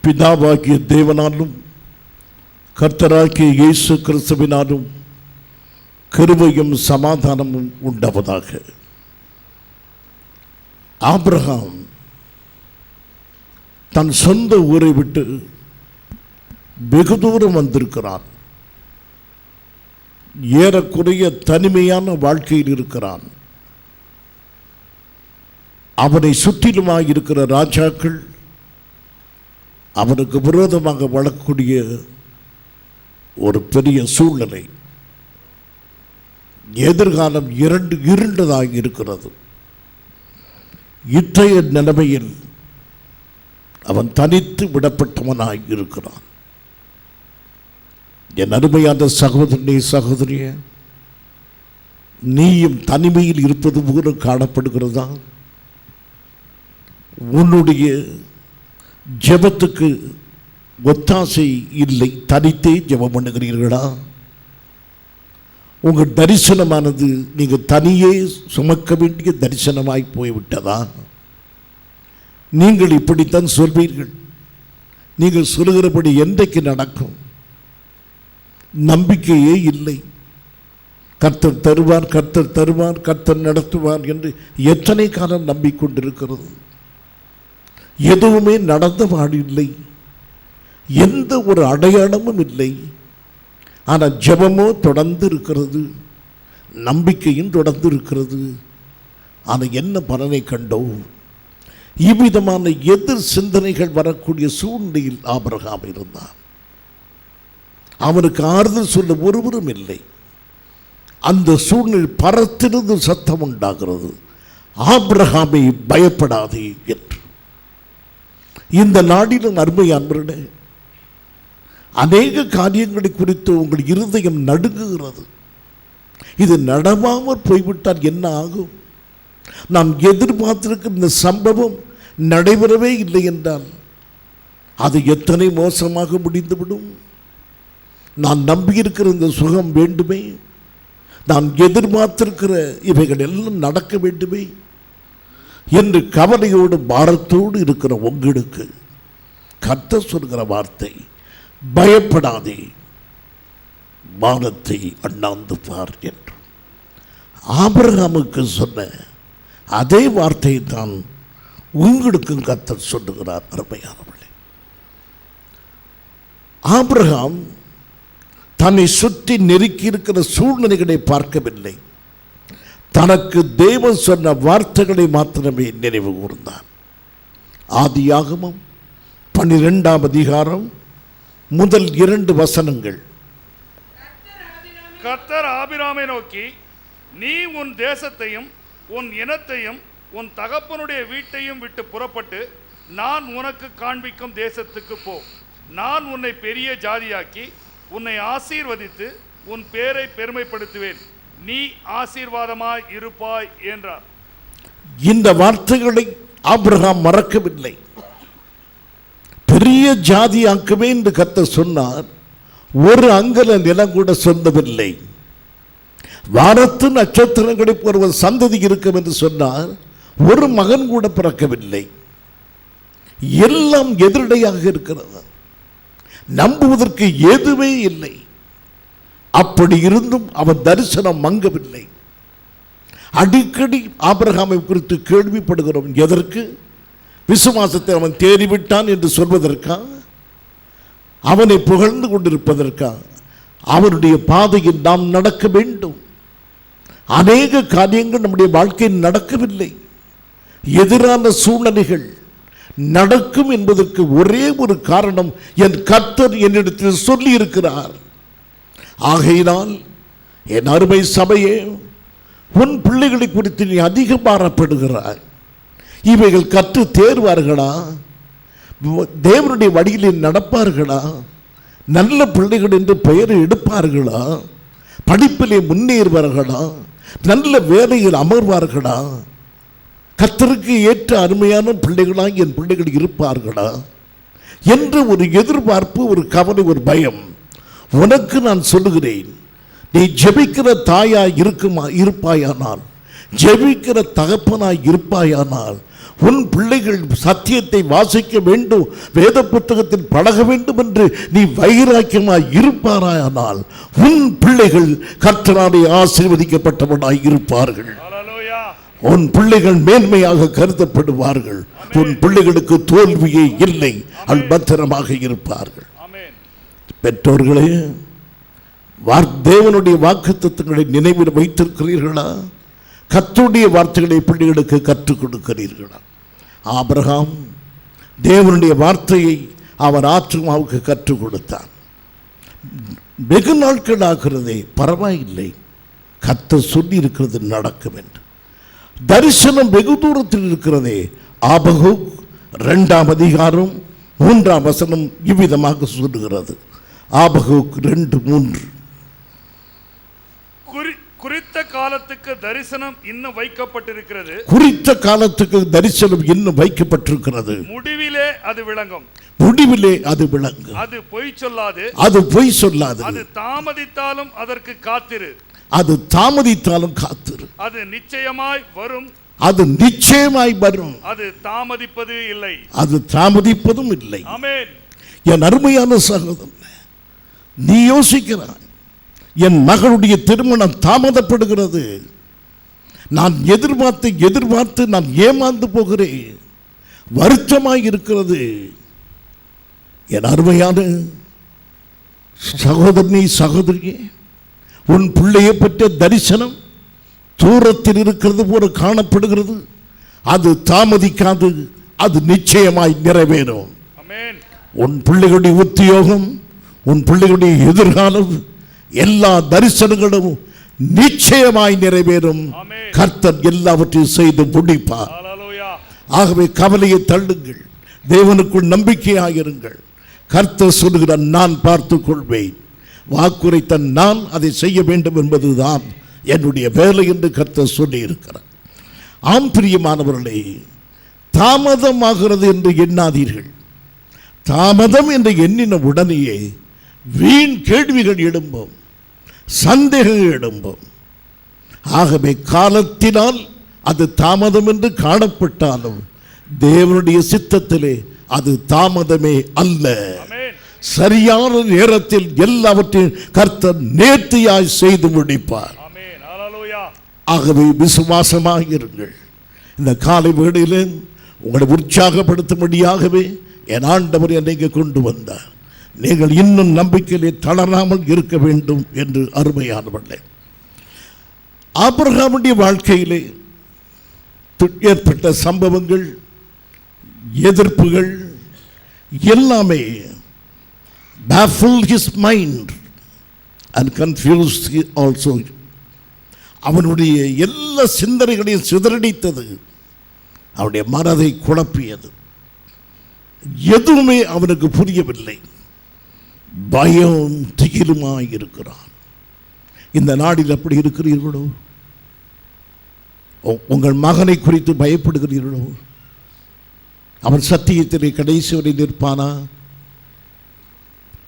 பிதாவாகிய தேவனாலும் கர்த்தராகிய இயேசு கிறிஸ்துவினாலும் கிருபையும் சமாதானமும் உண்டாவதாக. ஆபிரகாம் தன் சொந்த ஊரை விட்டு வெகு தூரம் வந்திருக்கிறான். ஏறக்குறைய தனிமையான வாழ்க்கையில் இருக்கிறான். அவனை சுற்றிலுமாய் இருக்கிற ராஜாக்கள் அவனுக்கு விரோதமாக வளரக்கூடிய ஒரு பெரிய சூழ்நிலை. எதிர்காலம் இருண்டதாக இருக்கிறது. இத்தகைய நிலைமையில் அவன் தனித்து விடப்பட்டவனாய் இருக்கிறான். என் அருமையான சகோதரனே, சகோதரியே, நீயும் தனிமையில் இருப்பது போல காணப்படுகிறதா? உன்னுடைய ஜெபத்துக்கு ஒத்தாசை இல்லை, தனித்தே ஜெபம் பண்ணுகிறீர்களா? உங்கள் தரிசனமானது நீங்கள் தனியே சுமக்க வேண்டிய தரிசனமாய் போய்விட்டதா? நீங்கள் இப்படித்தான் சொல்வீர்கள். நீங்கள் சொல்கிறபடி என்றைக்கு நடக்கும்? நம்பிக்கையே இல்லை. கர்த்தர் தருவார், கர்த்தர் தருவார், கர்த்தர் நடத்துவார் என்று எத்தனை காலம் நம்பிக்கொண்டிருக்கிறது. எதுவுமே நடந்தபாடு இல்லை. எந்த ஒரு அடையாளமும் இல்லை. ஆனால் ஜெபமோ தொடர்ந்து இருக்கிறது, நம்பிக்கையும் தொடர்ந்து இருக்கிறது. ஆனால் என்ன பலனை கண்டோம்? இவ்விதமான எதிர் சிந்தனைகள் வரக்கூடிய சூழ்நிலையில் ஆபிரகாம் இருந்தான். அவனுக்கு ஆறுதல் சொல்ல ஒருவரும் இல்லை. அந்த சூழ்நிலை பரத்திலிருந்து சத்தம் உண்டாகிறது, ஆபிரகாமை பயப்படாதே என்று. இந்த நாடிலும் அருமையானவர்களே, அநேக காரியங்களை குறித்து உங்கள் இருதயம் நடுங்குகிறது. இது நடவாமல் போய்விட்டால் என்ன ஆகும்? நாம் எதிர்பார்த்திருக்கிற இந்த சம்பவம் நடைபெறவே இல்லை என்றால் அது எத்தனை மோசமாக முடிந்துவிடும். நான் நம்பியிருக்கிற இந்த சுகம் வேண்டுமே, நான் எதிர்பார்த்திருக்கிற இவைகள் எல்லாம் நடக்க வேண்டுமே என்று கவலையோடு பாரத்தோடு இருக்கிற உங்களுக்கு கர்த்தர் சொல்கிற வார்த்தை, பயப்படாதே, வானத்தை அண்ணாந்து பார் என்று. ஆபிரகாமுக்கு சொன்ன அதே வார்த்தையை தான் உங்களுக்கும் கர்த்தர் சொல்லுகிறார். அருமையானவர்களே, ஆபிரகாம் தன்னை சுற்றி நெருக்கி இருக்கிற சூழ்நிலைகளை பார்க்கவில்லை. தனக்கு தேவன் சொன்ன வார்த்தைகளை மாத்திரமே நினைவு கூர்ந்தான். ஆதியாகமம் 12ஆம் அதிகாரம் முதல் 2 வசனங்கள். கர்த்தர் ஆபிராமை நோக்கி, நீ உன் தேசத்தையும் உன் இனத்தையும் உன் தகப்பனுடைய வீட்டையும் விட்டு புறப்பட்டு நான் உனக்கு காண்பிக்கும் தேசத்துக்கு போ. நான் உன்னை பெரிய ஜாதியாக்கி உன்னை ஆசீர்வதித்து உன் பேரை பெருமைப்படுத்துவேன். நீ ஆசீர்வாதமாய் இருப்பாய் என்றார். இந்த வார்த்தைகளை ஆபிரகாம் மறக்கவில்லை. பெரிய ஜாதியாக்குவே என்று கர்த்தர் சொன்னார். ஒரு அங்கல நிலம் கூட சொந்தமில்லை. வானத்து நட்சத்திரங்களை ஒரு சந்ததி இருக்கும் என்று சொன்னார். ஒரு மகன் கூட பிறக்கவில்லை. எல்லாம் எதிரடையாக இருக்கிறது. நம்புவதற்கு எதுவே இல்லை. அப்படி இருந்தும் அவன் தரிசனம் மங்கவில்லை. அடிக்கடி ஆபிரகாமை குறித்து கேள்விப்படுகிறோம். எதற்கு? விசுவாசத்தை அவன் தேறிவிட்டான் என்று சொல்வதற்கா? அவனை புகழ்ந்து கொண்டிருப்பதற்கா? அவனுடைய பாதையில் நாம் நடக்க வேண்டும். அநேக காரியங்கள் நம்முடைய வாழ்க்கையில் நடக்கவில்லை. எதிரான சூழ்நிலைகள் நடக்கும் என்பதற்கு ஒரே ஒரு காரணம், என் கர்த்தர் என்னிடத்தில் சொல்லி இருக்கிறார். ஆகையினால் என் அருமை சபையே, உன் பிள்ளைகளை குறித்து நீ அதிக பாரப்படுகிறாய். இவைகள் கற்று தேர்வார்களா? தேவனுடைய வழியில் நடப்பார்களா? நல்ல பிள்ளைகள் என்று பெயர் எடுப்பார்களா? படிப்பிலே முன்னேறுவார்களா? நல்ல வேலையில் அமர்வார்களா? கர்த்தருக்கு ஏற்ற அருமையான பிள்ளைகளாக என் பிள்ளைகள் இருப்பார்களா என்று ஒரு எதிர்பார்ப்பு, ஒரு கவலை, ஒரு பயம். உனக்கு நான் சொல்லுகிறேன், நீ ஜெபிக்கிற தாயாய் இருப்பாயானால், ஜெபிக்கிற தகப்பனாய் இருப்பாயானால், உன் பிள்ளைகள் சத்தியத்தை வாசிக்க வேண்டும், வேத புத்தகத்தில் பழக வேண்டும் என்று நீ வைராக்கியமாய் இருப்பாரானால் உன் பிள்ளைகள் கர்த்தராலே ஆசீர்வதிக்கப்பட்டவனாய் இருப்பார்கள். உன் பிள்ளைகள் மேன்மையாக கருதப்படுவார்கள். உன் பிள்ளைகளுக்கு தோல்வியே இல்லை, பத்திரமாக இருப்பார்கள். பெற்றோர்களே, தேவனுடைய வாக்குத்தத்தங்களை நினைவில் வைத்திருக்கிறீர்களா? கர்த்தருடைய வார்த்தைகளை பிள்ளைகளுக்கு கற்றுக் கொடுக்கிறீர்களா? ஆபிரகாம் தேவனுடைய வார்த்தையை அவர் ஆத்துமாவுக்கு கற்றுக் கொடுத்தார். வெகு நாட்கள் ஆகிறதே, பரவாயில்லை, கர்த்தர் சொல்லி இருக்கிறது நடக்கும் என்று. தரிசனம் வெகு தூரத்தில் இருக்கிறதே. ஆபகுக் 2ஆம் அதிகாரம் 3ஆம் வசனம் இவ்விதமாக சொல்லுகிறது. ஆபகுக் 2:3. குறித்த காலத்துக்கு தரிசனம் இன்னும் வைக்கப்பட்டிருக்கிறது. குறித்த காலத்துக்கு தரிசனம் இன்னும் வைக்கப்பட்டிருக்கிறது. முடிவிலே அது விளங்கும். முடிவிலே அது விளங்கும். அது பொய் சொல்லாது. அது பொய் சொல்லாது. அது தாமதித்தாலும் அதற்கு காத்திரு. அது தாமதித்தாலும் காத்திரு. அது நிச்சயமாய் வரும். அது நிச்சயமாய் வரும். அது தாமதிப்பது இல்லை. அது தாமதிப்பதும் இல்லை. ஆமென். என் அருமையான சகோதரனே, நீ யோசிக்கிறாய், என் மகளுடைய திருமணம் தாமதப்படுகிறது, நான் எதிர்பார்த்து நான் ஏமாந்து போகிறேன், வருத்தமாய் இருக்கிறது. என் அருமையான சகோதரனே, சகோதரியே, உன் பிள்ளையை பற்றிய தரிசனம் தூரத்தில் இருக்கிறது போல காணப்படுகிறது. அது தாமதிக்காது, அது நிச்சயமாய் நிறைவேறும். உன் பிள்ளைகளுடைய உத்தியோகம், உன் பிள்ளைகளுடைய எதிர்காலம், எல்லா தரிசனங்களும் நிச்சயமாய் நிறைவேறும். கர்த்தர் எல்லாவற்றையும் செய்து முடிப்பார். ஆகவே கவலையை தள்ளுங்கள், தேவனுக்குள் நம்பிக்கையாயிருங்கள். கர்த்தர் சொல்லுகிறார், நான் பார்த்துக் கொள்வேன். வாக்குரைத்த நான் அதை செய்ய வேண்டும் என்பதுதான் என்னுடைய வேலை என்று கர்த்தர் சொல்லி இருக்கிறார். ஆம் பிரியமானவர்களே, தாமதமாகிறது என்று எண்ணாதீர்கள். தாமதம் என்று எண்ணின உடனேயே வீண் கேள்விகள் எழும்பும், சந்தேகங்கள் எழும்பும். ஆகவே காலத்தினால் அது தாமதம் என்று காணப்பட்டாலும் தேவனுடைய சித்தத்திலே அது தாமதமே அல்ல. சரியான நேரத்தில் எல்லாவற்றையும் கர்த்தர் நேர்த்தியாய் செய்து முடிப்பார். ஆகவே விசுவாசமாக இருங்கள். இந்த காலை வேளையிலே உங்களை உற்சாகப்படுத்தும்படியாகவே என் ஆண்டவர் என்னை கொண்டு வந்தார். நீங்கள் இன்னும் நம்பிக்கையிலே தளராமல் இருக்க வேண்டும் என்று. அருமையானவர்களே, ஆபிரகாமுடைய வாழ்க்கையிலே ஏற்பட்ட சம்பவங்கள், எதிர்ப்புகள் எல்லாமே baffled his mind and confused also. அவனுடைய எல்லா சிந்தனைகளையும் சிதறடித்தது, அவனுடைய மனதை குழப்பியது. எதுவுமே அவனுக்கு புரியவில்லை. பயம் திகிலுமாய் இருக்கிறான். இந்த நாடில் அப்படி இருக்கிறீர்களோ? உங்கள் மகனை குறித்து பயப்படுகிறீர்களோ? அவன் சத்தியத்திலே கடைசி வரை நிற்பானா?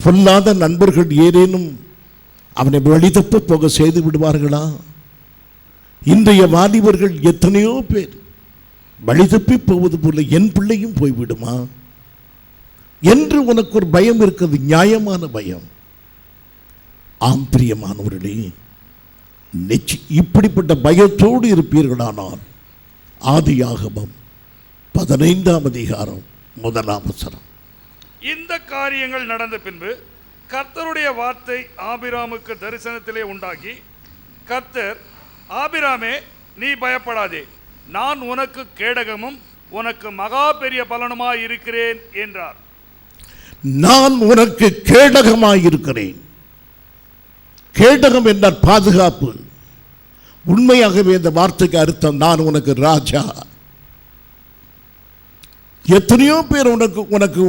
பொல்லாத நண்பர்கள் ஏதேனும் அவனை வழிதப்ப போக செய்து விடுவார்களா? இன்றைய வாலிபர்கள் எத்தனையோ பேர் வழிதப்பி போவது போல என் பிள்ளையும் போய்விடுமா என்று உனக்கு ஒரு பயம் இருக்கிறது, நியாயமான பயம். ஆம் பிரியமானவர்களே, இப்படிப்பட்ட பயத்தோடு இருப்பீர்களானால் ஆதியாகமம் 15ஆம் அதிகாரம் 1ஆம் வசனம். இந்த காரியங்கள் நடந்த பின்பு கர்த்தருடைய வார்த்தை ஆபிராமுக்கு தரிசனத்திலே உண்டாகி, கர்த்தர், ஆபிராமே, நீ பயப்படாதே, நான் உனக்கு கேடகமும் உனக்கு மகா பெரிய பலனுமாய் இருக்கிறேன் என்றார். நான் உனக்கு கேடகமாய் இருக்கிறேன். கேடகம் என்றால் பாதுகாப்பு. உண்மையாகவே இந்த வார்த்தைக்கு அர்த்தம், நான் உனக்கு ராஜா. எத்தனையோ பேர் உனக்கு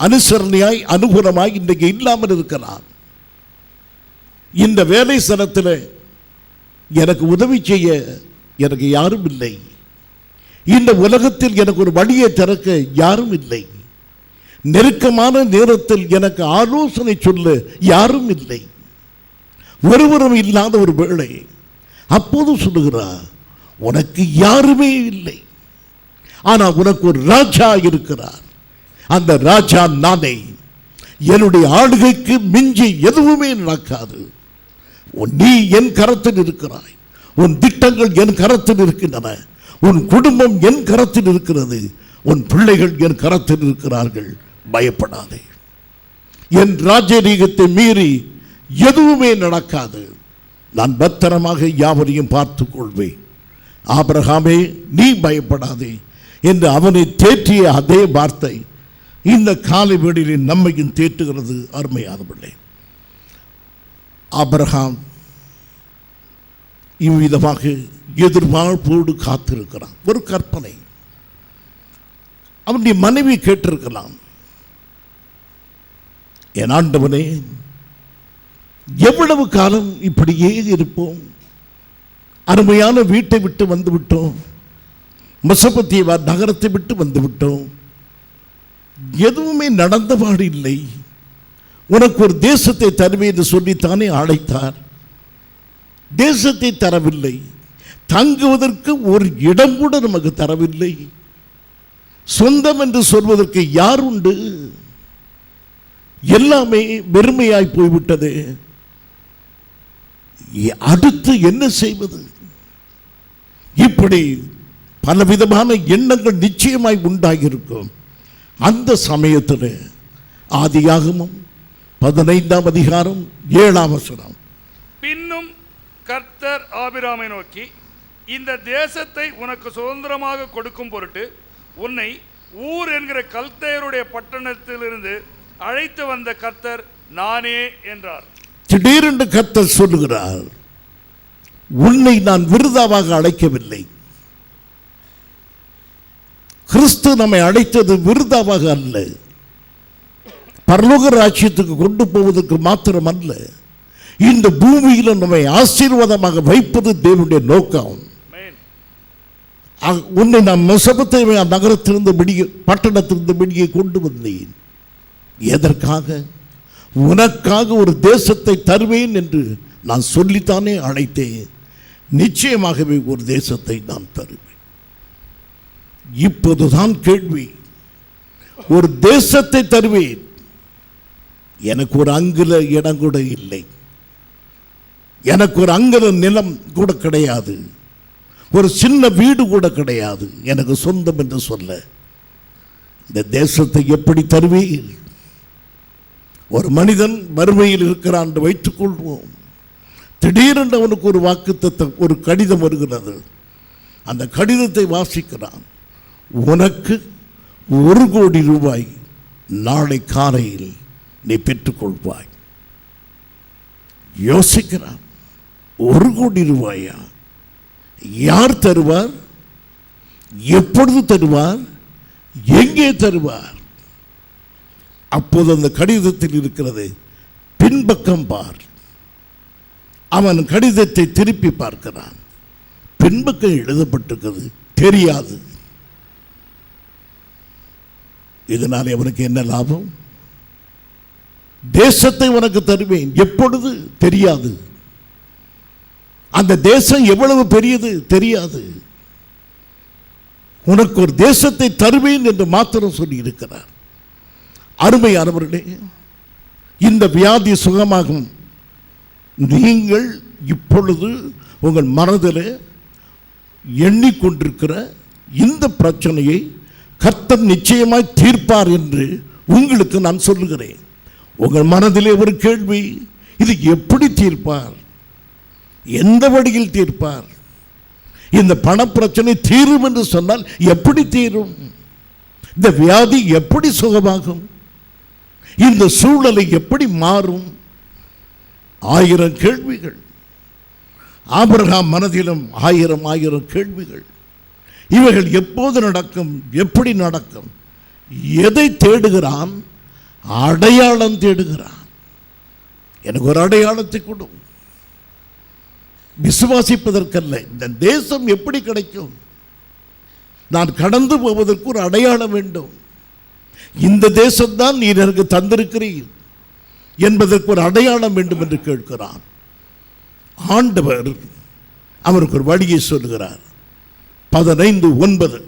அனுசரணையாய் அனுகூலமாய் இன்றைக்கு இல்லாமல் இருக்கலாம். இந்த வேலை ஸ்தலத்தில் எனக்கு உதவி செய்ய எனக்கு யாரும் இல்லை. இந்த உலகத்தில் எனக்கு ஒரு வழியை திறக்க யாரும் இல்லை. நெருக்கமான நேரத்தில் எனக்கு ஆலோசனை சொல்ல யாரும் இல்லை. ஒருவரும் இல்லாத ஒரு வேளை அப்போது சொல்லுகிறார், உனக்கு யாருமே இல்லை. ஆனால் உனக்கு ஒரு ராஜா இருக்கிறார். அந்த ராஜா நானே. என்னுடைய ஆளுகைக்கு மிஞ்சி எதுவுமே நடக்காது. நீ என் கரத்தில் இருக்கிறாய். உன் திட்டங்கள் என் கரத்தில் இருக்கின்றன. உன் குடும்பம் என் கரத்தில் இருக்கிறது. உன் பிள்ளைகள் என் கரத்தில் இருக்கிறார்கள். பயப்படாதே. என் ராஜரீகத்தை மீறி எதுவுமே நடக்காது. நான் பத்திரமாக யாவரையும் பார்த்துக் கொள்வேன். ஆபிரகாமே, நீ பயப்படாதே என்று அவனை தேற்றிய அதே வார்த்தை இந்த காலை வேளையில் நம்மையும் தேற்றுகிறது. அருமையானவர்களே, ஆபிரகாம் இவ்விதமாக எதிர்பார்ப்போடு காத்திருக்கிறான். ஒரு கற்பனை. அவனுடைய மனைவி கேட்டிருக்கலாம், என் ஆண்டவனே, எவ்வளவு காலம் இப்படியே இருப்போம்? அருமையான வீட்டை விட்டு வந்து விட்டோம், மெசொப்பொத்தேமியா நகரத்தை விட்டு வந்து விட்டோம், எதுவுமே நடந்தபாடு இல்லை. உனக்கு ஒரு தேசத்தை தருவேன் என்று சொல்லித்தானே அழைத்தார். தேசத்தை தரவில்லை. தங்குவதற்கு ஒரு இடம் கூட நமக்கு தரவில்லை. சொந்தம் என்று சொல்வதற்கு யார் உண்டு? எல்லாமே வெறுமையாய் போய்விட்டது. அடுத்து என்ன செய்வது? இப்படி பலவிதமான எண்ணங்கள் நிச்சயமாய் உண்டாகியிருக்கும். அந்த சமயத்தில் ஆதியாகமம் 15ஆம் அதிகாரம் 7ஆம் வசனம், பின்னும் கர்த்தர் ஆபிராமை நோக்கி, இந்த தேசத்தை உனக்கு சுதந்திரமாக கொடுக்கும் பொருட்டு உன்னை ஊர் என்கிற கல்தேயருடைய பட்டணத்திலிருந்து அழைத்து வந்த கர்த்தர் நானே என்றார். திடீரென்று கர்த்தர் சொல்லுகிறார், உன்னை நான் விருதாவாக அழைக்கவில்லை. கிறிஸ்து நம்மை அழைத்தது விருதாவாக அல்ல, பரலோக ராஜ்யத்துக்கு கொண்டு போவதற்கு மாத்திரம் அல்ல, இந்த பூமியில் நம்மை ஆசீர்வாதமாக வைப்பது தேவனுடைய நோக்கம். உன்னை நான் மெசொப்பொத்தேமியா நகரத்திலிருந்து வெளியே, பட்டணத்திலிருந்து வெளியே கொண்டு வந்தேன். எதற்காக? உனக்காக ஒரு தேசத்தை தருவேன் என்று நான் சொல்லித்தானே அழைத்தேன். நிச்சயமாகவே ஒரு தேசத்தை நான் தருவேன். இப்போதுதான் கேள்வி, ஒரு தேசத்தை தருவேன். எனக்கு ஒரு அங்குல இடம் கூட இல்லை. எனக்கு ஒரு அங்குல நிலம் கூட கிடையாது. ஒரு சின்ன வீடு கூட கிடையாது எனக்கு சொந்தம் என்று சொல்ல. இந்த தேசத்தை எப்படி தருவீர்? ஒரு மனிதன் வறுமையில் இருக்கிறான் என்று வைத்துக் கொள்வோம். திடீரென்று அவனுக்கு ஒரு வாக்குத்தத்தம், ஒரு கடிதம் வருகிறது. அந்த கடிதத்தை வாசிக்கிறான். உனக்கு 1 கோடி ரூபாய் நாளை காலையில் நீ பெற்றுக்கொள்வாய். யோசிக்கிறான், 1 கோடி ரூபாயா? யார் தருவார்? எப்பொழுது தருவார்? எங்கே தருவார்? அப்போது அந்த கடிதத்தில் இருக்கிறது, பின்பக்கம் பார். அவன் கடிதத்தை திருப்பி பார்க்கிறான். பின்பக்கம் எழுதப்பட்டிருக்கிறது, தெரியாது. இதனால் அவனுக்கு என்ன லாபம்? தேசத்தை உனக்கு தருவேன், எப்பொழுது தெரியாது. அந்த தேசம் எவ்வளவு பெரியது தெரியாது. உனக்கு ஒரு தேசத்தை தருவேன் என்று மாத்திரம் சொல்லி இருக்கிறார். அருமையானவர்களே, இந்த வியாதி சுகமாகும். நீங்கள் இப்பொழுது உங்கள் மனதில் எண்ணிக்கொண்டிருக்கிற இந்த பிரச்சனையை கர்த்தர் நிச்சயமாய் தீர்ப்பார் என்று உங்களுக்கு நான் சொல்லுகிறேன். உங்கள் மனதிலே ஒரு கேள்வி, இது எப்படி தீர்ப்பார்? எந்த வழியில் தீர்ப்பார்? இந்த பணப்பிரச்சனை தீரும் என்று சொன்னால் எப்படி தீரும்? இந்த வியாதி எப்படி சுகமாகும்? இந்த சூழலை எப்படி மாறும்? 1000 கேள்விகள். ஆபிரகாம் மனதிலும் 1000 கேள்விகள். இவைகள் எப்போது நடக்கும்? எப்படி நடக்கும்? எதை தேடுகிறான்? அடையாளம் தேடுகிறான். எனக்கு ஒரு அடையாளத்தை கொடு. விசுவாசிப்பதற்கல்ல, இந்த தேசம் எப்படி கிடைக்கும்? நான் கடந்து போவதற்கு ஒரு அடையாளம் வேண்டும். இந்த தேசம்தான் நீர் எனக்கு தந்திருக்கிறீர் என்பதற்கு ஒரு அடையாளம் வேண்டும் என்று கேட்கிறான். ஆண்டவர் அவருக்கு ஒரு வழியை சொல்லுகிறார். 15:9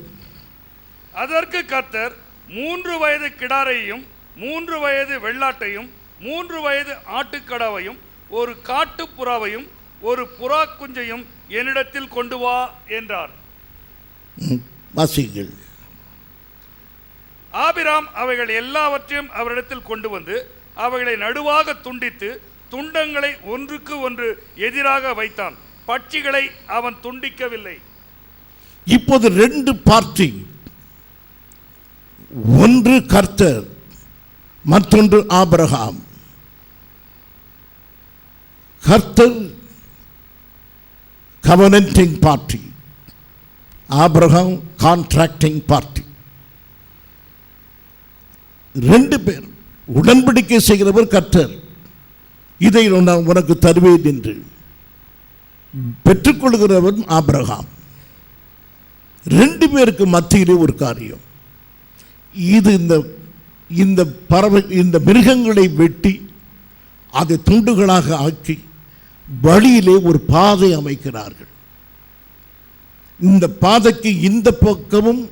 அதற்கு கர்த்தர் 3 வயது கிடாரையும் 3 வயது வெள்ளாட்டையும் 3 வயது ஆட்டுக்கடாவையும் ஒரு காட்டுப்புறாவையும் ஒரு புறா குஞ்சையும் என்னிடத்தில் கொண்டு வா என்றார். வாசிகள். ஆபிராம் அவைகள் எல்லாவற்றையும் அவரிடத்தில் கொண்டு வந்து அவைகளை நடுவாக துண்டித்து துண்டங்களை ஒன்றுக்கு ஒன்று எதிராக வைத்தான். பட்சிகளை அவன் துண்டிக்கவில்லை. இப்போது 2 பார்ட்டி, ஒன்று கர்த்தர், மற்றொன்று ஆபிரகாம். கர்த்தர் கவனன்டிங் பார்ட்டி, ஆபிரகாம் கான்ட்ராக்டிங் பார்ட்டி. 2 பேர். உடன்படிக்கை செய்கிறவர் கர்த்தர், இதை நான் உனக்கு தருவேன் என்று பெற்றுக்கொள்கிறவன் ஆபிரகாம். 2 பேருக்கு மத்தியிலே ஒரு காரியம். இது இந்த பறவை, இந்த மிருகங்களை வெட்டி அதை துண்டுகளாக ஆக்கி வழியிலே ஒரு பாதை அமைக்கிறார்கள். இந்த பாதைக்கு இந்த பக்கமும்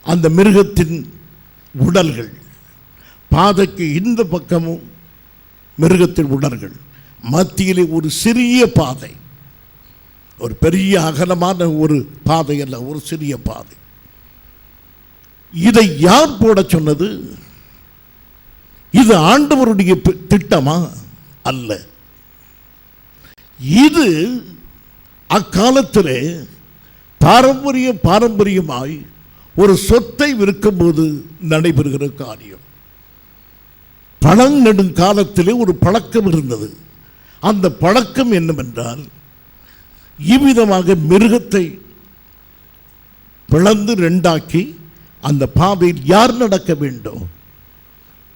அந்த மிருகத்தின் உடல்கள், பாதைக்கு இந்த பக்கமும் மிருகத்தின் உடல்கள், மத்தியிலே ஒரு சிறிய பாதை, ஒரு பெரிய அகலமான ஒரு பாதை அல்ல, ஒரு சிறிய பாதை. இதை யார் போட சொன்னது? இது ஆண்டவருடைய திட்டமா? அல்ல. இது அக்காலத்திலே பாரம்பரியமாய் ஒரு சொத்தை விற்கும்போது நடைபெறுகிற காரியம். பழங்கெடுங்காலத்திலே ஒரு பழக்கம் இருந்தது. அந்த பழக்கம் என்னவென்றால், இவ்விதமாக மிருகத்தை பிளந்து 2ஆக்கி அந்த பாதையில் யார் நடக்க வேண்டும்?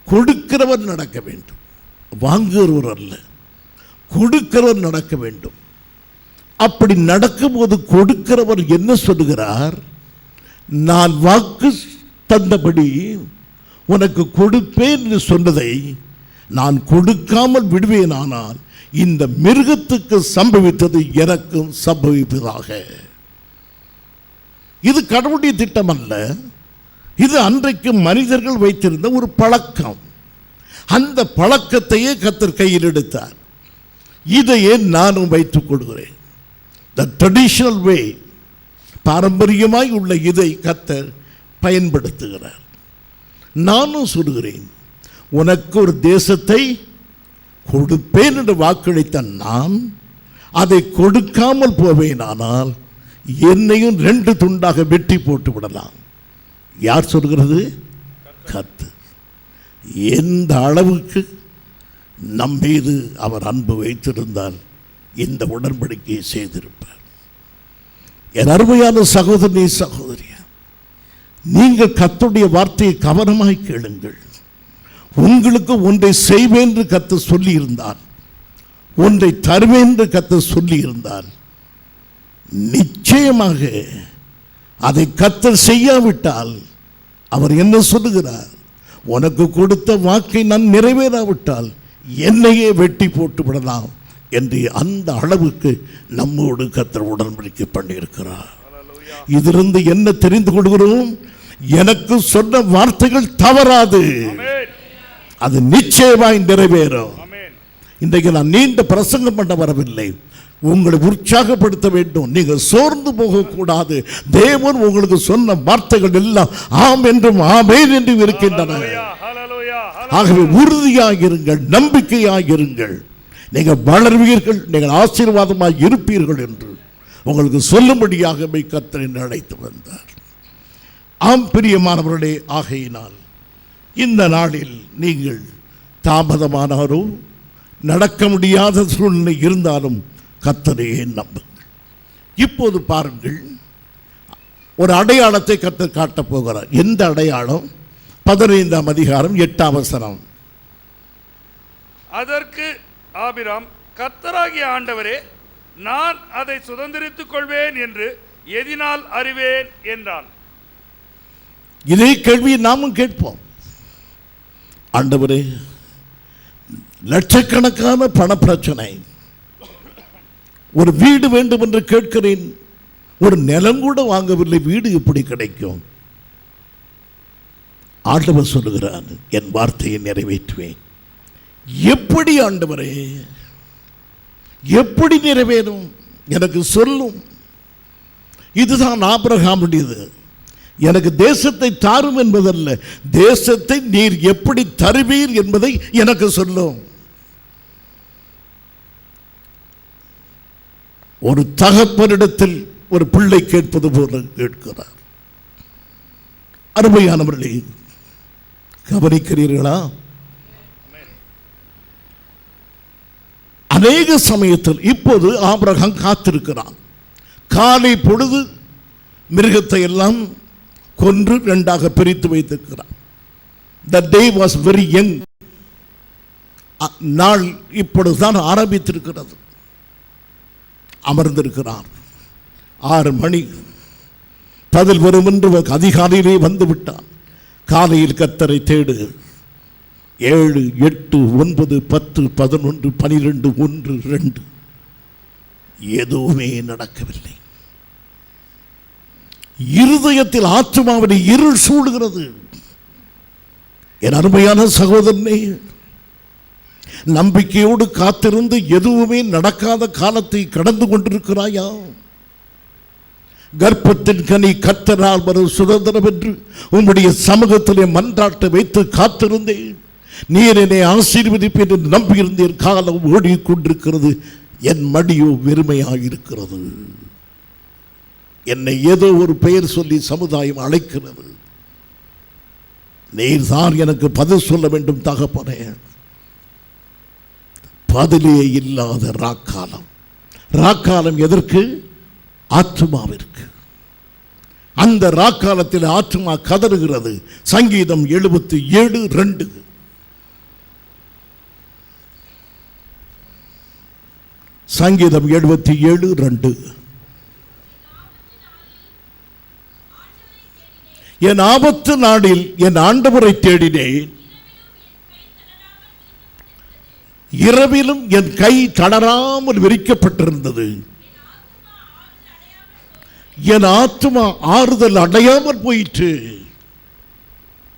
கொடுக்கிறவர் நடக்க வேண்டும், வாங்குகிறவர் அல்ல, கொடுக்கிறவர் நடக்க வேண்டும். அப்படி நடக்கும்போது கொடுக்கிறவர் என்ன சொல்லுகிறார்? நான் வாக்கு தந்தபடி உனக்கு கொடுப்பேன் என்று சொன்னதை நான் கொடுக்காமல் விடுவேனானால் இந்த மிருகத்துக்கு சம்பவித்தது எனக்கும் சம்பவிப்பதாக. இது கடவுளுடைய திட்டம் அல்ல, இது அன்றைக்கு மனிதர்கள் வைத்திருந்த ஒரு பழக்கம். அந்த பழக்கத்தையே கர்த்தர் கையில் எடுத்தார். இதையே நானும் வைத்துக் கொள்கிறேன். த ட்ரெடிஷனல் வே, பாரம்பரியமாய் உள்ள இதை கர்த்தர் பயன்படுத்துகிறார். நானும் சொல்கிறேன், உனக்கு ஒரு தேசத்தை கொடுப்பேன் என்று வாக்களித்த நான் அதை கொடுக்காமல் போவேனானால் என்னையும் 2 துண்டாக வெட்டி போட்டு விடலாம். யார் சொல்கிறது? கர்த்தர். எந்த அளவுக்கு நம் மீது அவர் அன்பு வைத்திருந்தால் இந்த உடன்படிக்கையை செய்திருப்பார். என் அருமையான சகோதரி சகோதரி, நீங்கள் கர்த்தருடைய வார்த்தையை கவனமாய் கேளுங்கள். உங்களுக்கு ஒன்றை செய்வேன் என்று கர்த்தர் சொல்லி இருந்தால், ஒன்றை தருவேன் என்று கர்த்தர் சொல்லி இருந்தால், நிச்சயமாக அதை கர்த்தர் செய்யாவிட்டால் அவர் என்ன சொல்லுகிறார்? உனக்கு கொடுத்த வாக்கை நான் நிறைவேறாவிட்டால் என்னையே வெட்டி போட்டு விடலாம் என்று அந்த அளவுக்கு நம்மோடு கர்த்தர் உடன்படிக்கை பண்ணியிருக்கிறார். இதிலிருந்து என்ன தெரிந்து கொள்கிறோம்? எனக்கு சொன்ன வார்த்தைகள் தவறாது, அது நிச்சயமாய் நிறைவேறும். இன்றைக்கு நான் நீண்ட பிரசங்கம் பண்ண வரவில்லை, உங்களை உற்சாகப்படுத்த வேண்டும். நீங்கள் சோர்ந்து போகக்கூடாது. தேவன் உங்களுக்கு சொன்ன வார்த்தைகள் எல்லாம் ஆம் என்றும் ஆமென் என்றும் இருக்கின்றன. ஆகவே உறுதியாக இருங்கள், நம்பிக்கையாக இருங்கள். நீங்கள் வளர்வீர்கள், நீங்கள் ஆசீர்வாதமாக இருப்பீர்கள் என்று உங்களுக்கு சொல்லும்படியாக கர்த்தர் அழைத்து வந்தார். ஆம் பிரியமானவர்களே, ஆகையினால் இந்த நாளில் நீங்கள் தாமதமானாரோ நடக்க முடியாத சூழ்நிலை இருந்தாலும் கர்த்தரையே நம்புங்கள். இப்போது பாருங்கள், ஒரு அடையாளத்தை கர்த்தர் காட்டப் போகிறார். எந்த அடையாளம்? 15ஆம் அதிகாரம் 8ஆம் வசனம். அதற்கு ஆபிராம், கர்த்தராகிய ஆண்டவரே, நான் அதை சுதந்திரித்துக் கொள்வேன் என்று எதினால் அறிவேன் என்றான். இதே கேள்வியை நாமும் கேட்போம். ஆண்டவரே, லட்சக்கணக்கான பண பிரச்சனை, ஒரு வீடு வேண்டும் என்று கேட்கிறேன், ஒரு நிலம் கூட வாங்கவில்லை, வீடு எப்படி கிடைக்கும்? ஆண்டவர் சொல்லுகிறார், என் வார்த்தையை நிறைவேற்றுவேன். எப்படி ஆண்டவரே, எப்படி நிறைவேறும்? எனக்கு சொல்லும். இதுதான் ஆபிரகாமுடையது. எனக்கு தேசத்தை தாரும் என்பதல்ல, தேசத்தை நீர் எப்படி தருவீர் என்பதை எனக்கு சொல்லும். ஒரு தகப்பனிடத்தில் ஒரு பிள்ளை கேட்பது போல கேட்கிறார். அருமையானவர்களே, கவனிக்கிறீர்களா? அநேக சமயத்தில் இப்போது ஆபிரகாம் காத்திருக்கிறான். காலை பொழுது மிருகத்தை எல்லாம் கொன்று இரண்டாக பிரித்து வைத்திருக்கிறான். The day was very young. நாள் இப்பொழுதுதான் ஆரம்பித்திருக்கிறது. அமர்ந்திருக்கிறார். 6 மணி பதில் வரும் என்று அதிகாலையிலே வந்து விட்டான். காலையில் கர்த்தரை தேடு. 7, 8, 9, 10, 11, 12, 1, 2 எதுவுமே நடக்கவில்லை. இருதயத்தில் ஆத்துமாவிலே இருள் சூடுகிறது. என் அருமையான சகோதரனே, நம்பிக்கையோடு காத்திருந்து எதுவுமே நடக்காத காலத்தை கடந்து கொண்டிருக்கிறாயா? கர்ப்பத்தின் கனி கர்த்தரால் வரும் சுதந்திரம் என்று உம்முடைய சமூகத்திலே மன்றாட்ட வைத்து காத்திருந்தேன். நீர் என்னை ஆசீர்வதிப்பேன் என்று நம்பியிருந்தேன். காலம் ஓடிக்கொண்டிருக்கிறது. என் மடியோ வெறுமையாயிருக்கிறது. என்னை ஏதோ ஒரு பெயர் சொல்லி சமுதாயம் அழைக்கிறது. நீர் தான் எனக்கு பதில் சொல்ல வேண்டும் தகப்பனே. பதிலே இல்லாத ராக்காலம். ராக்காலம் எதற்கு? ஆத்துமாவிற்கு. அந்த ராக்காலத்தில் ஆத்துமா கதறுகிறது. சங்கீதம் 77:2. சங்கீதம் 77:2. என் ஆபத்து நாளில் என் ஆண்டவரை தேடினேன். இரவிலும் என் கை தளராமல் விரிக்கப்பட்டிருந்தது. என் ஆத்துமா ஆறுதல் அடையாமல் போயிற்று.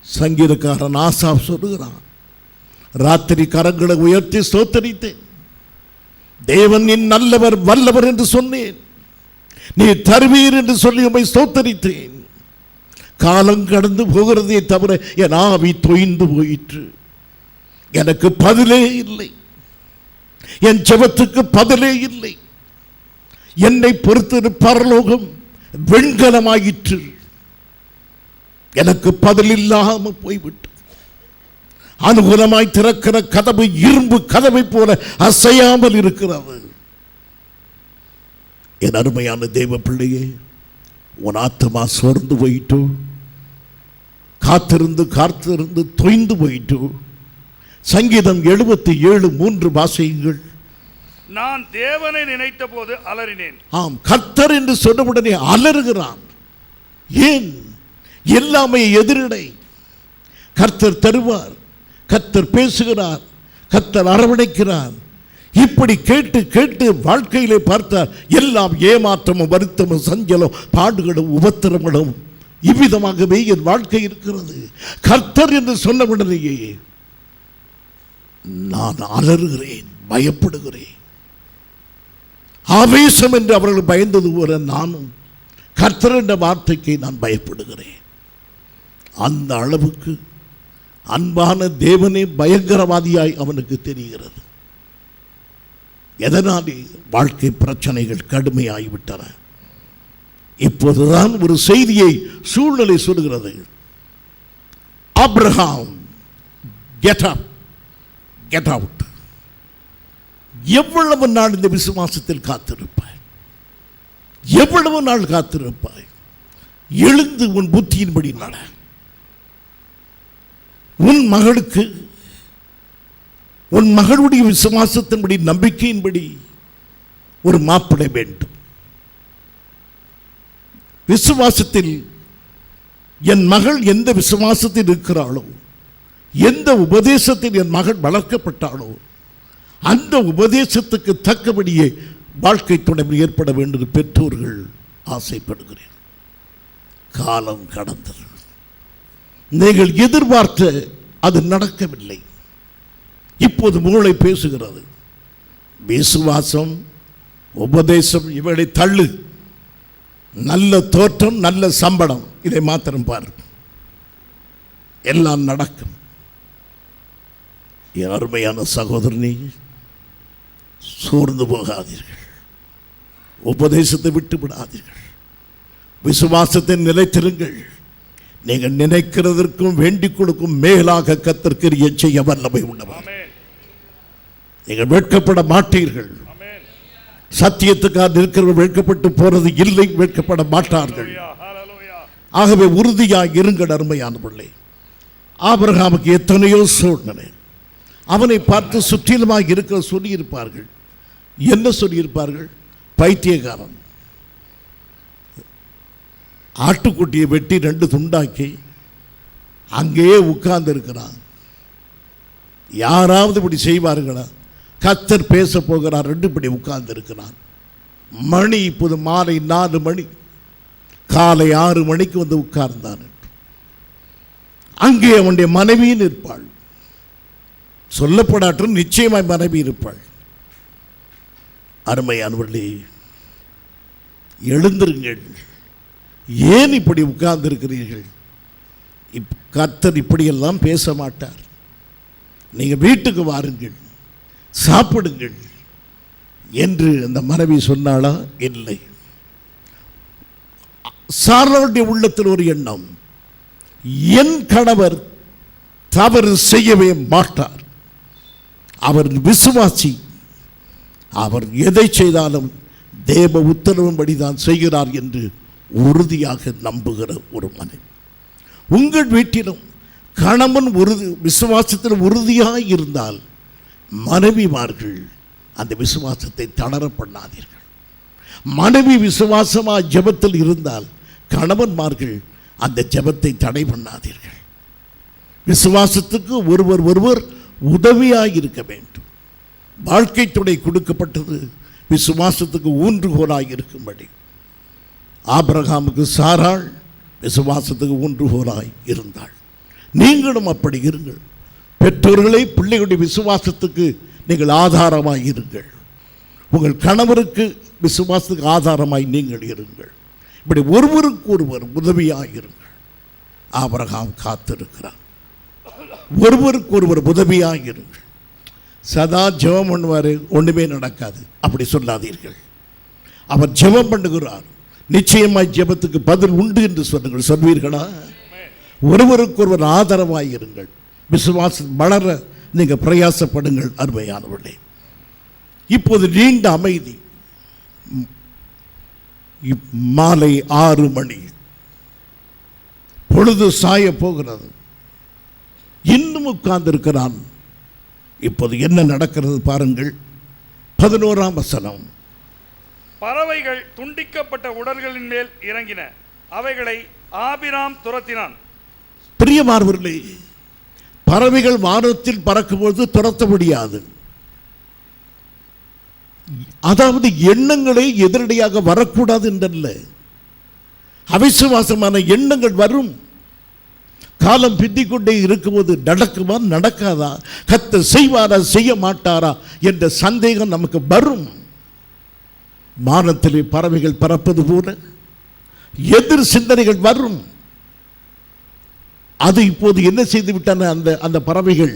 சங்கீதக்காரன் ஆசாப் சொல்லுகிறான், ராத்திரி கரங்களை உயர்த்தி ஸ்தோத்தரித்தேன். தேவன் என் நல்லவர் வல்லவர் என்று சொன்னேன். நீ தருவீர் என்று சொல்லி உம்மை ஸ்தோத்தரித்தேன். காலம் கடந்து போகிறதே தவிர என் ஆவி தொய்ந்து போயிற்று. எனக்கு பதிலே இல்லை. என் ஜெபத்துக்கு பதிலே இல்லை. என்னை பொறுத்து பரலோகம் வெண்கலமாயிற்று. எனக்கு பதில் இல்லாமல் போய்விட்டு அனுகூலமாய் திறக்கிற கதவு இரும்பு கதவை போல அசையாமல் இருக்கிறது. என் அருமையான தேவ பிள்ளையே, உன் ஆத்மா சோர்ந்து போயிட்டோ, காத்திருந்து தொய்ந்து போயிட்டோ. சங்கீதம் 77:3 வாசியுங்கள். நான் தேவனை நினைத்த போது அலறினேன். ஆம், கர்த்தர் என்று சொன்னவுடனே அலறுகிறான். ஏன்? எல்லாமே எதிரிடை. கர்த்தர் தருவார், கர்த்தர் பேசுகிறார், கர்த்தர் அரவணைக்கிறார். இப்படி கேட்டு கேட்டு வாழ்க்கையிலே பார்த்தார் எல்லாம் ஏமாற்றமும் வருத்தமும் சஞ்சலம் பாடுகளும் உபத்திரங்களும். இவ்விதமாகவே என் வாழ்க்கை இருக்கிறது. கர்த்தர் என்று சொன்னவுடனேயே நான் அலறுகிறேன், பயப்படுகிறேன். ஆவேசம் என்று அவர்கள் பயந்தது போல நானும் கர்த்தர் என்ற வார்த்தைக்கு நான் பயப்படுகிறேன். அந்த அளவுக்கு அன்பான தேவனே பயங்கரவாதியாய் அவனுக்கு தெரிகிறது. எதனாலே? வாழ்க்கை பிரச்சனைகள் கடுமையாகிவிட்டன. இப்போதுதான் ஒரு செய்தியை சூழ்நிலை சொல்கிறது. Abraham, get up, get out. எவ்வளவு நாள் இந்த விசுவாசத்தில் காத்திருப்பாய்? எவ்வளவு நாள் காத்திருப்பாய்? எழுந்து உன் புத்தியின்படி நட. உன் மகளுக்கு உன் மகளுடைய விசுவாசத்தின்படி நம்பிக்கையின்படி ஒரு மாப்பிள்ளை வேண்டும். விசுவாசத்தில் என் மகள் எந்த விசுவாசத்தில் இருக்கிறாளோ, எந்த உபதேசத்தில் என் மகள் வளர்க்கப்பட்டாளோ, அந்த உபதேசத்துக்கு தக்கபடியே வாழ்க்கை துணை ஏற்பட வேண்டும் பெற்றோர்கள் ஆசைப்படுகிறேன். காலம் கடந்தது. நீங்கள் எதிர்பார்த்த அது நடக்கவில்லை. இப்போது மூளை பேசுகிறது, விசுவாசம், உபதேசம் இவளை தள்ளு, நல்ல தோற்றம், நல்ல சம்பளம், இதை மாத்திரம் பாரு, எல்லாம் நடக்கும். என் அருமையான சகோதரனே, சோர்ந்து போகாதீர்கள், உபதேசத்தை விட்டு விடாதீர்கள், விசுவாசத்தை நிலைத்திருங்கள். நீங்கள் நினைக்கிறதற்கும் வேண்டிக் கொடுக்கும் மேலாக கர்த்தர் கிரியை செய்ய வல்லமை உள்ளவர். நீங்கள் வெட்கப்பட மாட்டீர்கள். சத்தியத்துக்காக இருக்கிறவர்கள் வெட்கப்பட்டு போறது இல்லை, வெட்கப்பட மாட்டார்கள். ஆகவே உறுதியாக இருங்கள் அருமையான பிள்ளை. ஆபிரகாமுக்கு எத்தனையோ சூழ்நிலை, அவனை பார்த்து சுற்றிலுமாக இருக்க சொல்லியிருப்பார்கள். என்ன சொல்லியிருப்பார்கள்? பைத்தியக்காரன். ஆட்டுக்குட்டியை வெட்டி 2 துண்டாக்கி அங்கேயே உட்கார்ந்து இருக்கிறான். யாராவது இப்படி செய்வார்களா? கர்த்தர் பேச போகிறார் என்று இப்படி உட்கார்ந்து இருக்கிறான். மணி இப்போது மாலை 4 மணி, காலை 6 மணிக்கு வந்து உட்கார்ந்தான். அங்கே அவனுடைய மனைவியும் இருப்பாள். சொல்லப்படாற்றும் நிச்சயமாய் மனைவி இருப்பாள். அருமையானவர்களே, எழுந்திருங்கள். ஏன் இப்படி உட்கார்ந்து இருக்கிறீர்கள்? கர்த்தர் இப்படியெல்லாம் பேச மாட்டார். நீங்கள் வீட்டுக்கு வாருங்கள், சாப்பிடுங்கள் என்று அந்த மனைவி சொன்னாளா? இல்லை. சாராளுடைய உள்ளத்தில் ஒரு எண்ணம், என் கணவர் தவறு செய்யவே மாட்டார், அவர் விசுவாசி, அவர் எதை செய்தாலும் தேவ உத்தரவும்படி தான் செய்கிறார் என்று உறுதியாக நம்புகிற ஒரு மனைவி. உங்கள் வீட்டிலும் கணவன் விசுவாசத்தில் உறுதியாக இருந்தால் மனைவிமார்கள் அந்த விசுவாசத்தை தளர பண்ணாதீர்கள். மனைவி விசுவாசமாக ஜெபத்தில் இருந்தால் கணவன்மார்கள் அந்த ஜெபத்தை தடை பண்ணாதீர்கள். விசுவாசத்துக்கு ஒருவர் உதவியாக இருக்க வேண்டும். வாழ்க்கை துணை கொடுக்கப்பட்டது விசுவாசத்துக்கு ஊன்றுகோலாக இருக்கும்படி. ஆபிரகாமுக்கு சாராள் விசுவாசத்துக்கு ஊன்றுகோலாய் இருந்தாள். நீங்களும் அப்படி இருங்கள். பெற்றோர்களை பிள்ளைகளுடைய விசுவாசத்துக்கு நீங்கள் ஆதாரமாய் இருங்கள். உங்கள் கணவருக்கு விசுவாசத்துக்கு ஆதாரமாய் நீங்கள் இருங்கள். இப்படி ஒருவருக்கு ஒருவர் உதவியாக இருங்கள். ஆபிரகாம் காத்திருக்கிறார். ஒருவருக்கு ஒருவர் உதவியாக இருங்கள். சதா ஜெபம் பண்ணுவார், ஒன்றுமே நடக்காது, அப்படி சொல்லாதீர்கள். அவர் ஜெபம் பண்ணுகிறார், நிச்சயமாய் ஜெபத்துக்கு பதில் உண்டு என்று சொல்லுங்கள். சொல்வீர்களா? ஒருவருக்கு ஒருவர் ஆதரவாய் இருங்கள். விசுவாசம் வளர நீங்கள் பிரயாசப்படுங்கள். அருமையானவர்களே, இப்போது நீண்ட அமைதி. மாலை 6 மணி, பொழுது சாய போகிறது. இன்னும் உட்கார்ந்து இருக்கிறான். இப்போது என்ன நடக்கிறது பாருங்கள். 11ஆம் வசனம். பறவைகள் துண்டிக்கப்பட்ட உடல்களின் மேல் இறங்கின, அவைகளை ஆபிராம் துரத்தினான். பிரியமானவர்களே, பறவைகள் வானத்தில் பறக்கும்போது துரத்த முடியாது. அதாவது எண்ணங்களே எதிரடியாக வரக்கூடாது என்றல்ல, அவிசுவாசமான எண்ணங்கள் வரும். காலம் பிந்திக் கொண்டே இருக்கும்போது நடக்குமா நடக்காதா, கர்த்தர் செய்வாரா செய்ய மாட்டாரா என்ற சந்தேகம் நமக்கு வரும். வானத்திலே பறவைகள் பறப்பது போல எதிர் சிந்தனைகள் வரும். அது இப்போது என்ன செய்து விட்டன? அந்த பறவைகள்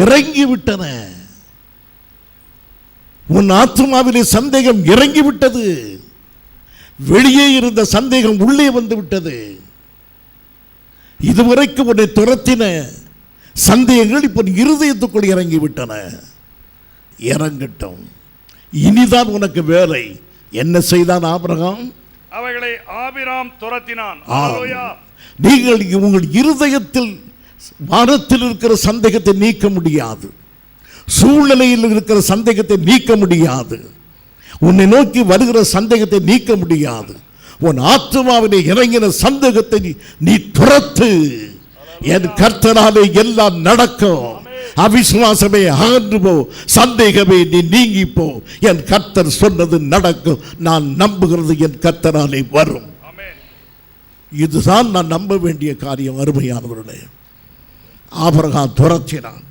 இறங்கி விட்டன. உன் ஆத்மாவிலே சந்தேகம் இறங்கி விட்டது. வெளியே இருந்த சந்தேகம் உள்ளே வந்து விட்டது. இதுவரைக்கும் உன்னை துரத்தின சந்தேகங்கள் இப்போ இருதயத்துக்குள் இறங்கி விட்டன. இறங்கட்டும். இனிதான் உனக்கு வேலை. என்ன செய்தான் ஆபிரகாம்? அவைகளை ஆபிராம் துரத்தினான். நீங்கள் உங்கள் இருதயத்தில் வானத்தில் இருக்கிற சந்தேகத்தை நீக்க முடியாது. சூழ்நிலையில் இருக்கிற சந்தேகத்தை நீக்க முடியாது. உன்னை நோக்கி வருகிற சந்தேகத்தை நீக்க முடியாது. உன் ஆத்மாவிலே இறங்கின சந்தேகத்தை நீ துரத்து. என் கர்த்தராலே எல்லாம் நடக்கும். அவிசுவாசமே அகன்று போ, சந்தேகமே நீ நீங்கி போ. என் கர்த்தர் சொன்னது நடக்கும். நான் நம்புகிறது என் கர்த்தராலே வரும். இதுதான் நான் நம்ப வேண்டிய காரியம். அருமையானவர்களே, ஆபிரகாம் துரத்தினான்.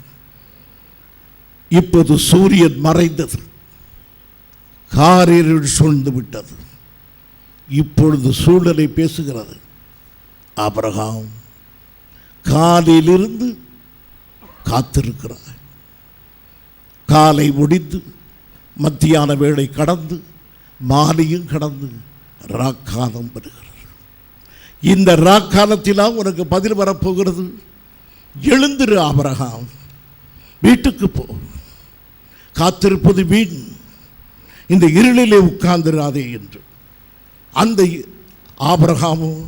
இப்போது சூரியன் மறைந்தது, காரிருள் சூழ்ந்து விட்டது. இப்பொழுது சூழ்நிலை பேசுகிறது. ஆபிரகாம் காலையிலிருந்து காத்திருக்கிறார். காலை முடிந்து மத்தியான வேளை கடந்து மாலையும் கடந்து ராக்காலம் வருகிறது. இந்த ராக்காலத்திலாம் உனக்கு பதில் வரப்போகிறது. எழுந்திரு ஆபிரகாம், வீட்டுக்கு போ. காத்திருப்பது வீண், இந்த இருளிலே உட்கார்ந்திராதே என்று. அந்த ஆபிரகாமும்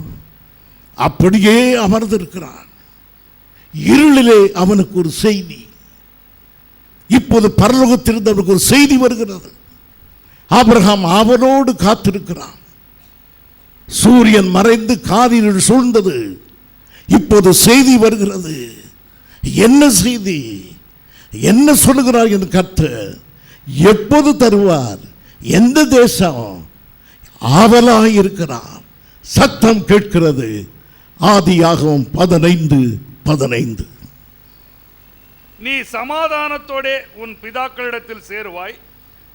அப்படியே அமர்ந்திருக்கிறான். இருளிலே அவனுக்கு ஒரு செய்தி. இப்போது பரலோகத்திலிருந்து அவனுக்கு ஒரு செய்தி வருகிறது. ஆபிரகாம் அவனோடு காத்திருக்கிறான். சூரியன் மறைந்து காரிருள் சூழ்ந்தது. இப்போது செய்தி வருகிறது. என்ன செய்தி? என்ன சொல்லுகிறார் என்று கர்த்தர்? எப்போது தருவார்? எந்த தேசம்? ஆவலாக இருக்கிறார். சத்தம் கேட்கிறது. ஆதியாகமம் 15:15. நீ சமாதானத்தோடே உன் பிதாக்களிடத்தில் சேருவாய்,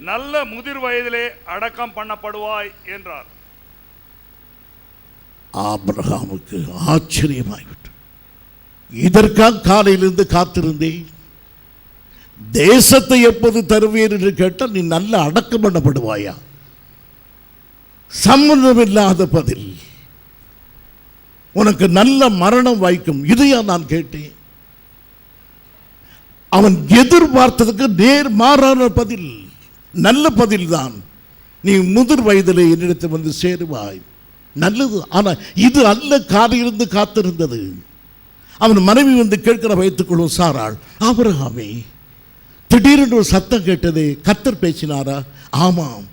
நல்ல முதிர் வயதிலே அடக்கம் பண்ணப்படுவாய் என்றார். ஆபிரகாமுக்கு ஆச்சரியமாகிவிட்டு, இதற்காக காலையிலிருந்து காத்திருந்தேன். தேசத்தை எப்போது தருவேன் என்று கேட்டால், நீ நல்ல அடக்கம் பண்ணப்படுவாயா? சம்பந்தமில்லாத பதில். உனக்கு நல்ல மரணம் வாய்க்கும், இதையா நான் கேட்டேன்? அவன் எதிர்பார்த்ததுக்கு நேர் மாறான பதில். நல்ல பதில் தான். நீ முதிர் வயதிலே என்னிடத்தில் வந்து சேருவாய், நல்லது. ஆனால் இது அல்ல காலையிலிருந்து காத்திருந்தது. அவன் மனைவி வந்து கேட்கிற வைத்துக்கொள்ளும், சாராள், ஆபிரகாமே, திடீரென்று ஒரு சத்தம் கேட்டதே, கர்த்தர் பேசினாரா? ஆமாம்.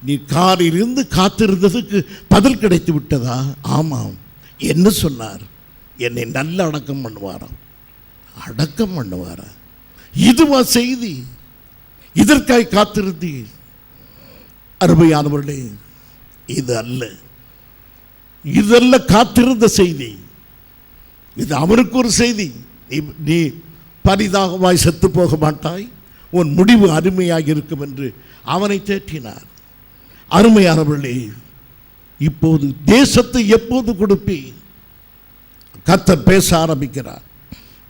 நீ காலையிலிருந்து காத்திருந்ததுக்கு பதில் கிடைத்து விட்டதா? ஆமாம். என்ன சொன்னார்? என்னை நல்ல அடக்கம் பண்ணுவாராம். அடக்கம் பண்ணுவாரா? இதுவா செய்தி? இதற்காய் காத்திருந்தீர்? அருமையானவர்களே, இது அல்ல, இதல்ல காத்திருந்த செய்தி. இது அவனுக்கு ஒரு செய்தி. நீ பரிதாகமாய் செத்து போக மாட்டாய், உன் முடிவு அருமையாக இருக்கும் என்று அவனை தேற்றினார். அருமையானவர்களே, இப்போது தேசத்தை எப்போது கொடுப்பேன்? கர்த்தர் பேச ஆரம்பிக்கிறார்.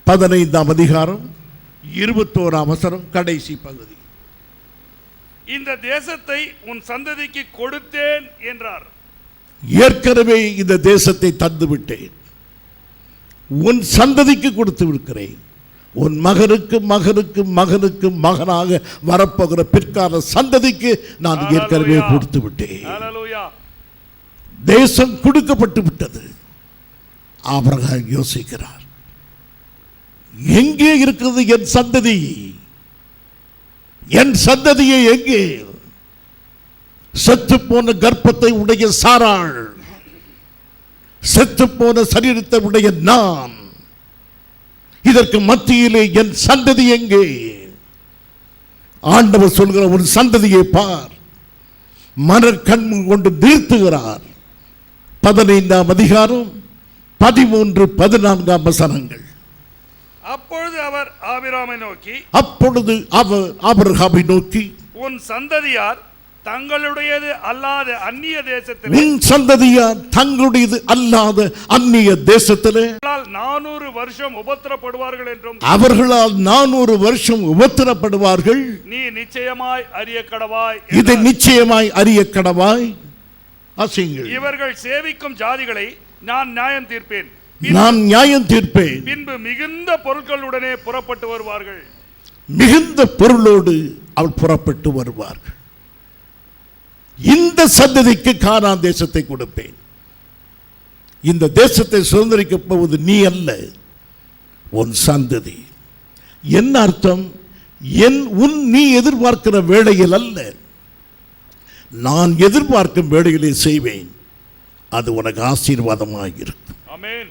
15ஆம் அதிகாரம் 21ஆம் வசனம், கடைசி பகுதி. இந்த தேசத்தை உன் சந்ததிக்கு கொடுத்தேன் என்றார். ஏற்கனவே இந்த தேசத்தை தந்து விட்டேன், உன் சந்ததிக்கு கொடுத்து விடுகிறேன். உன் மகனுக்கு மகனுக்கு மகனுக்கு மகனாக வரப்போகிற பிற்கால சந்ததிக்கு நான் ஏற்கனவே கொடுத்து விட்டேன். தேசம் கொடுக்கப்பட்டு விட்டது. ஆபிரகாம் யோசிக்கிறார், எங்கே இருக்கிறது என் சந்ததி? என் சந்ததியை எங்கே? செத்து போன கர்ப்பத்தை உடைய சாராள், செத்து போன சரீரத்தை உடைய நான், இதற்கு மத்தியிலே என் சந்ததி எங்கே? ஆண்டவர் சொல்கிற ஒரு சந்ததியை பார். மலர் கண் கொண்டு தீர்த்துகிறார். 15ஆம் அதிகாரம் 13-14 வசனங்கள். அப்பொழுது அவர் ஆபிரகாமை நோக்கி, அப்பொழுது அவர் ஆபிரகாமை நோக்கி, உன் சந்ததியார் தங்களுடையது அல்லாத அந்நிய தேசத்தில், உன் சந்ததியார் தங்களுடையது அல்லாத அந்நிய தேசத்திலே 400 வருஷம் உபத்திரப்படுவார்கள் என்றும், அவர்களால் 400 வருஷம் உபத்திரப்படுவார்கள். நீ நிச்சயமாய் அறிய கடவாய். இதை நிச்சயமாய் அறிய கடவாய். ஆசைங்கள். இவர்கள் சேவிக்கும் ஜாதிகளை நான் நியாயம் தீர்ப்பேன், நான் நியாயம் தீர்ப்பேன். பின்பு மிகுந்த பொருட்களுடனே புறப்பட்டு வருவார்கள். மிகுந்த பொருளோடு அவள் புறப்பட்டு வருவார்கள். இந்த சந்ததிக்கு கானான் தேசத்தை கொடுப்பேன். இந்த தேசத்தை சுதந்திரிக்கப் போவது நீ அல்ல, உன் சந்ததி. என்ன அர்த்தம்? நீ எதிர்பார்க்கிற வேளையில் அல்ல, நான் எதிர்பார்க்கும் வேளையிலே செய்வேன். அது உனக்கு ஆசீர்வாதமாக இருக்கும். ஆமென்.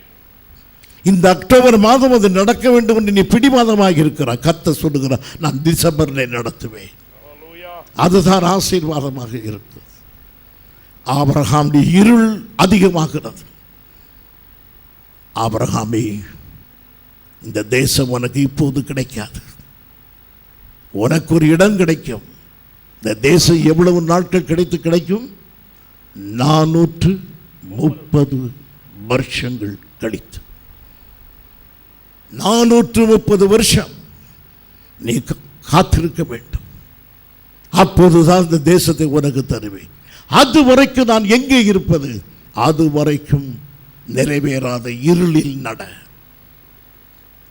இந்த அக்டோபர் மாதம் அது நடக்க வேண்டும் என்று நீ பிடிவாதமாக இருக்கிறார். கர்த்தர் சொல்லுகிறார், நான் டிசம்பரில் நடத்துவேன். அதுதான் ஆசீர்வாதமாக இருக்கும். ஆபிரகாமுடைய இருள் அதிகமாகிறது. ஆபிரகாமே, இந்த தேசம் உனக்கு இப்போது கிடைக்காது, உனக்கு ஒரு இடம் கிடைக்கும். இந்த தேசம் எவ்வளவு நாட்கள் கிடைக்கும்? 430 வருஷங்கள் கழித்து. 430 வருஷம் நீ காத்திருக்க வேண்டும். அப்போதுதான் இந்த தேசத்தை உனக்கு தருவேன். அது வரைக்கும் நான் எங்கே இருப்பது? அது வரைக்கும் நிறைவேறாத இருளில் நட.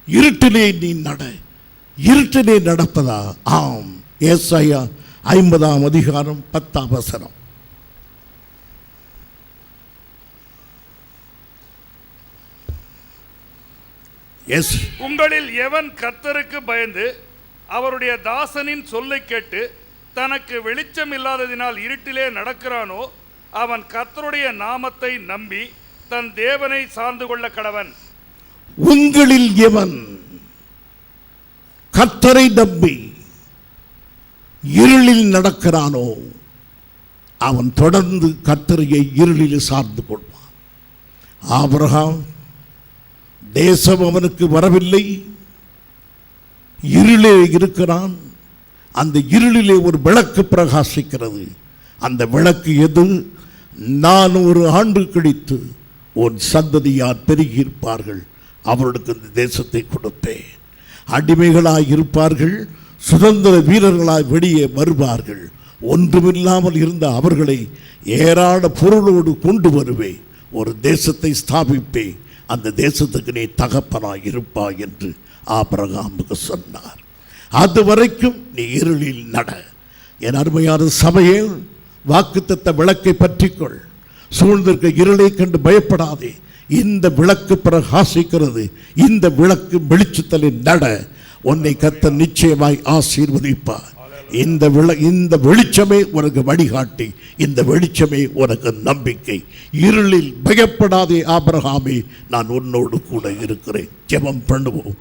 இருட்டிலே நீ நட. இருட்டிலே நடப்பதா? ஆம். ஏசாயா 50ஆம் அதிகாரம் 10ஆம் வசனம். உங்களில் எவன் கர்த்தருக்கு பயந்து அவருடைய தாசனின் சொல்லை கேட்டு தனக்கு வெளிச்சம் இல்லாததினால் இருட்டிலே நடக்கிறானோ அவன் கர்த்தருடைய நாமத்தை நம்பி தன் தேவனை சார்ந்து கொள்ள கடவன். உங்களில் எவன் கர்த்தரை நம்பி இருளில் நடக்கிறானோ அவன் தொடர்ந்து கர்த்தரையை இருளில் சார்ந்து கொள்வான். ஆபிரகாம் தேசம் அவனுக்கு வரவில்லை, இருளே இருக்கிறான். அந்த இருளிலே ஒரு விளக்கு பிரகாசிக்கிறது. அந்த விளக்கு எது? 400 ஆண்டு கழித்து உன் சந்ததியார் பெருகியிருப்பார்கள், அவர்களுக்கு இந்த தேசத்தை கொடுப்பேன். அடிமைகளாய் இருப்பார்கள், சுதந்திர வீரர்களாய் வெளியே வருவார்கள். ஒன்றுமில்லாமல் இருந்த அவர்களை ஏராள பொருளோடு கொண்டு வருவேன், ஒரு தேசத்தை ஸ்தாபிப்பேன், அந்த தேசத்துக்கு நீ தகப்பனாய் இருப்பாய் என்று ஆபிரகாமுக்கு சொன்னார். அது வரைக்கும் நீ இருளில் நட. என் அருமையான சபையே, வாக்குத்தத்த விளக்கை பற்றிக்கொள். சூழ்ந்திருக்க இருளை கண்டு பயப்படாதே. இந்த விளக்கு பிரகாசிக்கிறது. இந்த விளக்கு வெளிச்சத்தில் நட. உன்னை கர்த்தர் நிச்சயமாய் ஆசீர்வதிப்பார். இந்த வெளிச்சமே உனக்கு வழிகாட்டி, இந்த வெளிச்சமே உனக்கு நம்பிக்கை. இருளில் பயப்படாதே ஆபிரகாமே, நான் உன்னோடு கூட இருக்கிறேன். ஜெபம் பண்ணுவோம்.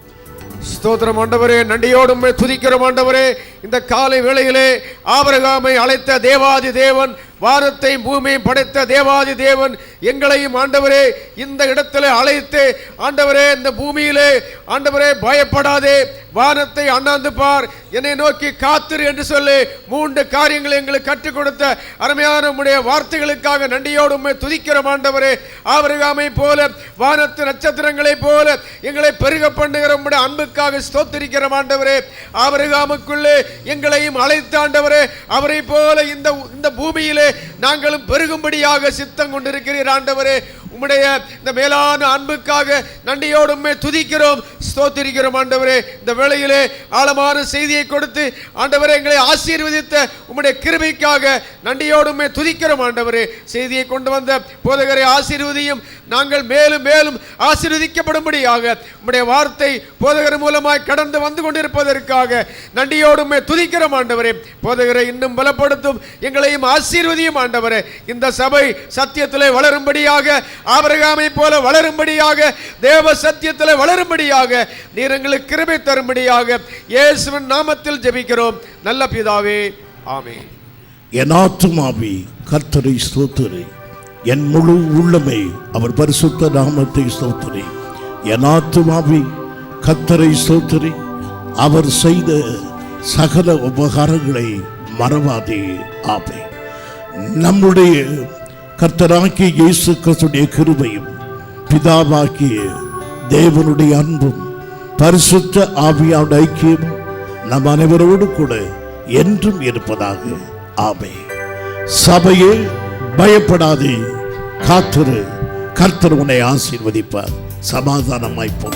ஸ்தோத்திரம் ஆண்டவரே, நன்றியோடு துதிக்கிறோம் ஆண்டவரே. இந்த காலை வேளையிலே ஆபிரகாமை அழைத்த தேவாதி தேவன், வானத்தை பூமியையும் படைத்த தேவாதி தேவன் எங்களையும் ஆண்டவரே இந்த இடத்திலே அழைத்து ஆண்டவரே இந்த பூமியிலே ஆண்டவரே பயப்படாதே, வானத்தை அண்ணாந்து பார், என்னை நோக்கி காத்திரு என்று சொல்லி 3 காரியங்களை எங்களுக்கு கற்றுக் கொடுத்த அருமையான உம்முடைய வார்த்தைகளுக்காக நன்றியோடு உம்மை துதிக்கிறோம் ஆண்டவரே. ஆபிரகாமை போல வானத்து நட்சத்திரங்களை போல எங்களை பெருக பண்ணுகிற உம்முடைய அன்புக்காக ஸ்தோத்திரிக்கிறோம் ஆண்டவரே. ஆபிரகாமுக்குள்ளே எங்களையும் அழைத்த ஆண்டவரே, அவரை போல இந்த பூமியிலே நாங்களும் பெருகும்படியாக சித்தம் கொண்டிருக்கிறீர் ஆண்டவரே. உம்முடைய இந்த மேலான அன்புக்காக நன்றியோடு உம்மை துதிக்கிறோம், ஸ்தோத்திரிக்கிறோம் ஆண்டவரே. இந்த வேளையிலே ஆழமான செய்தியை கொடுத்து ஆண்டவரே எங்களை ஆசீர்வதித்த உம்முடைய கிருபைக்காக நன்றியோடு உம்மை துதிக்கிறோம் ஆண்டவரே. செய்தியை கொண்டு வந்த போதகரை ஆசீர்வதியும், நாங்கள் மேலும் மேலும் ஆசீர்வதிக்கப்படும்படியாக உம்முடைய வார்த்தை போதகர் மூலமாய் கடந்து வந்து கொண்டிருப்பதற்காக நன்றியோடு உம்மை துதிக்கிறோம் ஆண்டவரே. போதகரை இன்னும் பலப்படுத்தும், எங்களையும் ஆசீர்வதியும் ஆண்டவரே. இந்த சபை சத்தியத்திலே வளரும்படியாக, ஆபிரகாமை போல வளரும்படியாக, தேவ சத்தியத்தில் வளரும்படியாக நீர் எங்களுக்கு கிருபை தரும்படியாக இயேசுவின் நாமத்தில் ஜெபிக்கிறோம் நல்ல பிதாவே, ஆமென். என் ஆத்துமாவே கர்த்தரை ஸ்தோத்திரி, என் முழு உள்ளமே அவர் பரிசுத்த நாமத்தை ஸ்தோத்திரி. என் ஆத்துமாவே கர்த்தரை ஸ்தோத்திரி, அவர் செய்த சகல உபகாரங்களை மறவாதே. ஆமென். நம்முடைய கர்த்தராகிய இயேசு கிறிஸ்துவின் கிருபையும் பிதாவாகிய தேவனுடைய அன்பும் பரிசுத்த ஆவியாருடைய ஐக்கியம் நம் அனைவரோடு கூட என்றும் இருப்பதாக. ஆமென். சபையே பயப்படாதே, காத்திரு, கர்த்தர் உன்னை ஆசீர்வதிப்பார். சமாதானமாய் போ.